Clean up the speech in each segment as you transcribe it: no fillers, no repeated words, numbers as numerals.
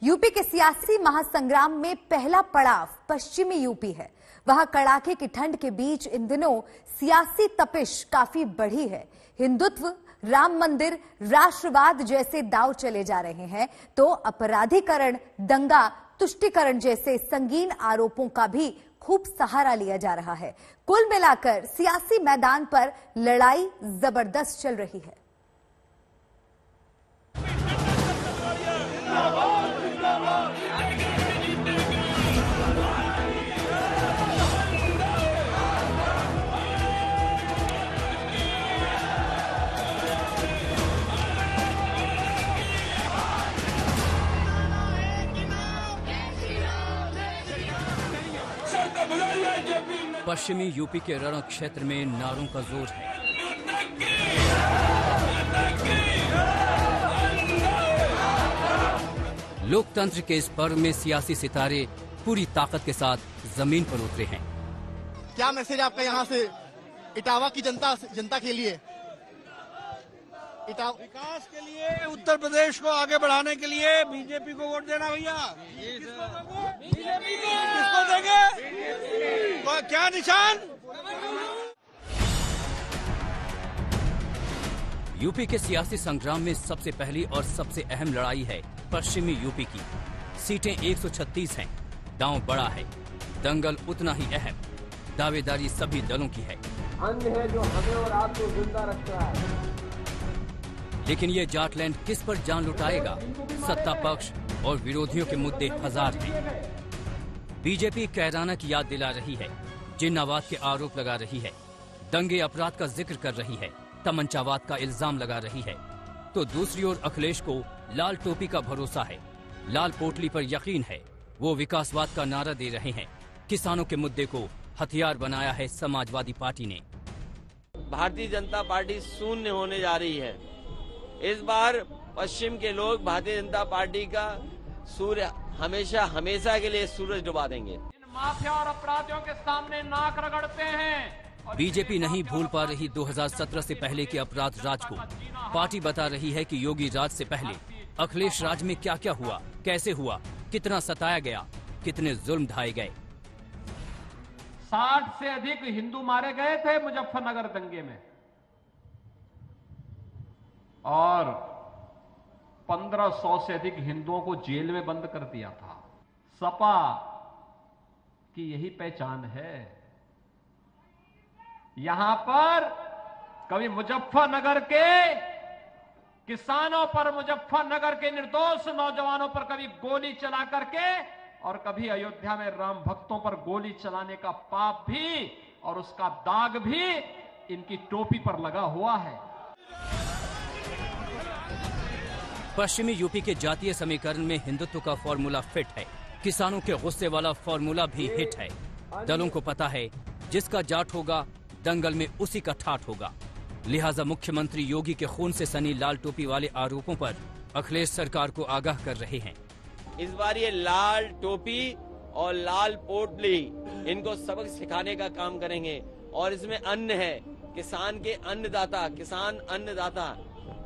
UP के सियासी महासंग्राम में पहला पड़ाव पश्चिमी यूपी है। वहां कड़ाके की ठंड के बीच इन दिनों सियासी तपिश काफी बढ़ी है। हिंदुत्व, राम मंदिर, राष्ट्रवाद जैसे दांव चले जा रहे हैं तो अपराधीकरण, दंगा, तुष्टीकरण जैसे संगीन आरोपों का भी खूब सहारा लिया जा रहा है। कुल मिलाकर सियासी मैदान पर लड़ाई जबरदस्त चल रही है। पश्चिमी यूपी के रण क्षेत्र में नारों का जोर है। लोकतंत्र के इस पर्व में सियासी सितारे पूरी ताकत के साथ जमीन पर उतरे हैं। क्या मैसेज आपका यहाँ से इटावा की जनता के लिए? विकास के लिए, उत्तर प्रदेश को आगे बढ़ाने के लिए बीजेपी को वोट देना भैया। किसको देंगे? क्या निशान? यूपी के सियासी संग्राम में सबसे पहली और सबसे अहम लड़ाई है पश्चिमी यूपी की। सीटें 136 हैं। दांव बड़ा है, दंगल उतना ही अहम। दावेदारी सभी दलों की है। अन्न है जो हमें और आपको जिंदा रखता है। लेकिन ये जाटलैंड किस पर जान लुटाएगा? सत्ता पक्ष और विरोधियों के मुद्दे हजार हैं। बीजेपी कैराना की याद दिला रही है, जिन्नावाद के आरोप लगा रही है, दंगे अपराध का जिक्र कर रही है, तमंचावाद का इल्जाम लगा रही है। तो दूसरी ओर अखिलेश को लाल टोपी का भरोसा है, लाल पोटली पर यकीन है। वो विकासवाद का नारा दे रहे हैं। किसानों के मुद्दे को हथियार बनाया है समाजवादी पार्टी ने। भारतीय जनता पार्टी शून्य होने जा रही है। इस बार पश्चिम के लोग भारतीय जनता पार्टी का सूर्य हमेशा के लिए सूरज डुबा देंगे। इन माफिया और अपराधियों के सामने नाक रगड़ते हैं। बीजेपी नहीं भूल पा रही 2017 से पहले के अपराध राज को। पार्टी बता रही है कि योगी राज से पहले अखिलेश राज में क्या क्या हुआ, कैसे हुआ, कितना सताया गया, कितने जुल्म ढाए गए। 60 से अधिक हिंदू मारे गए थे मुजफ्फरनगर दंगे में और 1500 से अधिक हिंदुओं को जेल में बंद कर दिया था। सपा की यही पहचान है। यहां पर कभी मुजफ्फरनगर के किसानों पर, मुजफ्फरनगर के निर्दोष नौजवानों पर कभी गोली चला करके और कभी अयोध्या में राम भक्तों पर गोली चलाने का पाप भी और उसका दाग भी इनकी टोपी पर लगा हुआ है। पश्चिमी यूपी के जातीय समीकरण में हिंदुत्व का फॉर्मूला फिट है। किसानों के गुस्से वाला फॉर्मूला भी हिट है। दलों को पता है जिसका जाट होगा दंगल में उसी का ठाठ होगा। लिहाजा मुख्यमंत्री योगी के खून से सनी लाल टोपी वाले आरोपों पर अखिलेश सरकार को आगाह कर रहे हैं। इस बार ये लाल टोपी और लाल पोटली इनको सबक सिखाने का काम करेंगे। और इसमें अन्न है, किसान के अन्नदाता, किसान अन्नदाता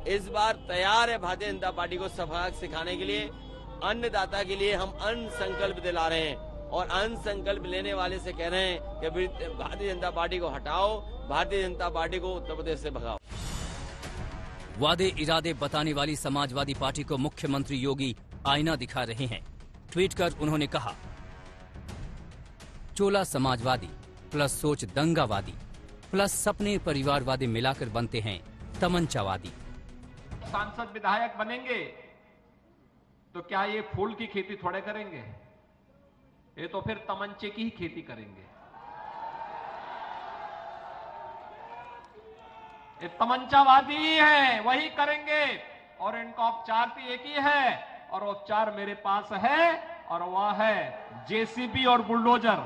इस बार तैयार है भारतीय जनता पार्टी को सबक सिखाने के लिए। अन्नदाता के लिए हम अन्न संकल्प दिला रहे हैं और अन्न संकल्प लेने वाले से कह रहे हैं कि भारतीय जनता पार्टी को हटाओ, भारतीय जनता पार्टी को उत्तर प्रदेश से भगाओ। वादे इरादे बताने वाली समाजवादी पार्टी को मुख्यमंत्री योगी आईना दिखा रहे हैं। ट्वीट कर उन्होंने कहा, चोला समाजवादी प्लस सोच दंगावादी प्लस सपने परिवारवादी मिलाकर बनते हैं तमंचावादी। सांसद विधायक बनेंगे तो क्या ये फूल की खेती थोड़े करेंगे? ये तो फिर तमंचे की ही खेती करेंगे। ये तमंचावादी ही है, वही करेंगे। और इनका उपचार भी एक ही है और उपचार मेरे पास है और वह है जेसीबी और बुलडोजर।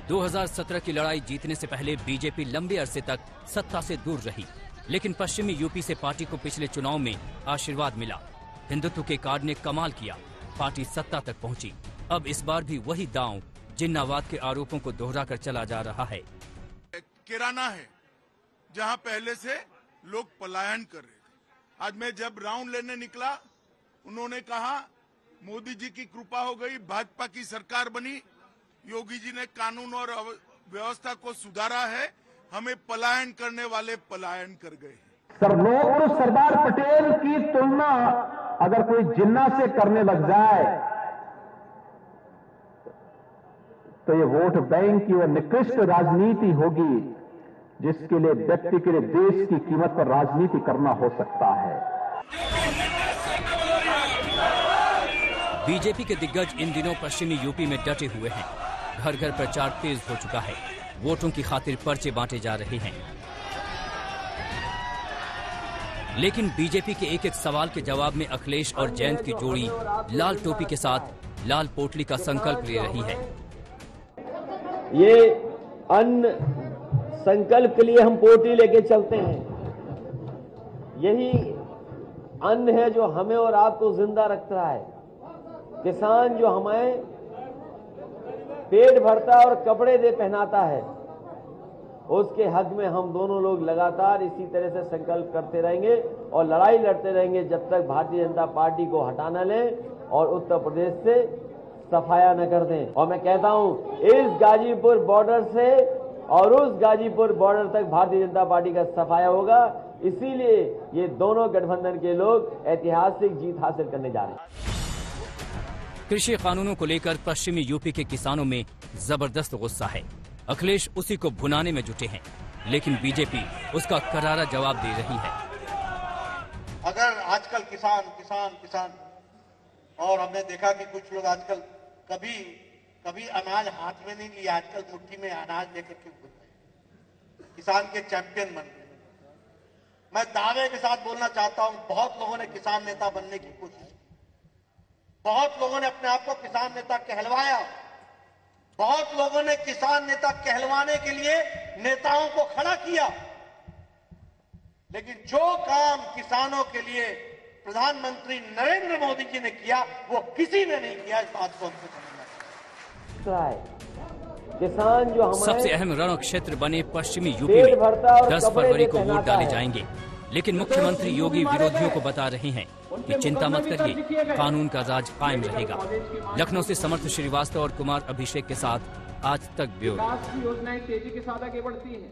2017 की लड़ाई जीतने से पहले बीजेपी लंबे अरसे तक सत्ता से दूर रही, लेकिन पश्चिमी यूपी से पार्टी को पिछले चुनाव में आशीर्वाद मिला। हिंदुत्व के कार्ड ने कमाल किया, पार्टी सत्ता तक पहुंची। अब इस बार भी वही दांव जिन्नावाद के आरोपों को दोहराकर चला जा रहा है। किराना है जहां पहले से लोग पलायन कर रहे थे, आज मैं जब राउंड लेने निकला, उन्होंने कहा मोदी जी की कृपा हो गई, भाजपा की सरकार बनी, योगी जी ने कानून और व्यवस्था को सुधारा है, हमें पलायन करने वाले पलायन कर गए। सर, लोग तो सरदार पटेल की तुलना अगर कोई जिन्ना से करने लग जाए तो ये वोट बैंक की और निकृष्ट राजनीति होगी, जिसके लिए व्यक्ति के लिए देश की कीमत पर राजनीति करना हो सकता है। बीजेपी के दिग्गज इन दिनों पश्चिमी यूपी में डटे हुए हैं। घर घर प्रचार तेज हो चुका है। वोटों की खातिर पर्चे बांटे जा रहे हैं। लेकिन बीजेपी के एक एक सवाल के जवाब में अखिलेश और जयंत की जोड़ी लाल टोपी के साथ लाल पोटली का संकल्प ले रही है। ये अन्न संकल्प के लिए हम पोटली लेके चलते हैं। यही अन्न है जो हमें और आपको जिंदा रखता है। किसान जो हमें पेट भरता है और कपड़े दे पहनाता है, उसके हक में हम दोनों लोग लगातार इसी तरह से संकल्प करते रहेंगे और लड़ाई लड़ते रहेंगे जब तक भारतीय जनता पार्टी को हटा न लें और उत्तर प्रदेश से सफाया न कर दें। और मैं कहता हूं, इस गाजीपुर बॉर्डर से और उस गाजीपुर बॉर्डर तक भारतीय जनता पार्टी का सफाया होगा। इसीलिए ये दोनों गठबंधन के लोग ऐतिहासिक जीत हासिल करने जा रहे हैं। कृषि कानूनों को लेकर पश्चिमी यूपी के किसानों में जबरदस्त गुस्सा है। अखिलेश उसी को भुनाने में जुटे हैं, लेकिन बीजेपी उसका करारा जवाब दे रही है। अगर आजकल किसान किसान किसान, और हमने देखा कि कुछ लोग आजकल कभी अनाज हाथ में नहीं लिया, आजकल मुट्ठी में अनाज लेकर के घूम रहे, किसान के चैंपियन बन गए। मैं दावे के साथ बोलना चाहता हूं, बहुत लोगों ने किसान नेता बनने की कोशिश की, बहुत लोगों ने अपने आप को किसान नेता कहलवाया, बहुत लोगों ने किसान नेता कहलवाने के लिए नेताओं को खड़ा किया, लेकिन जो काम किसानों के लिए प्रधानमंत्री नरेंद्र मोदी जी ने किया वो किसी ने नहीं किया। इस बात को हमको समझना है। किसान जो हमारे सबसे अहम रण क्षेत्र बने पश्चिमी यूपी में 10 फरवरी को वोट डाले जाएंगे, लेकिन मुख्यमंत्री योगी विरोधियों को बता रहे हैं कि चिंता मत करिए, कानून का राज कायम रहेगा। लखनऊ से समर्थ श्रीवास्तव और कुमार अभिषेक के साथ आज तक ब्यूरो। योजनाएं तेजी के साथ आगे बढ़ती हैं।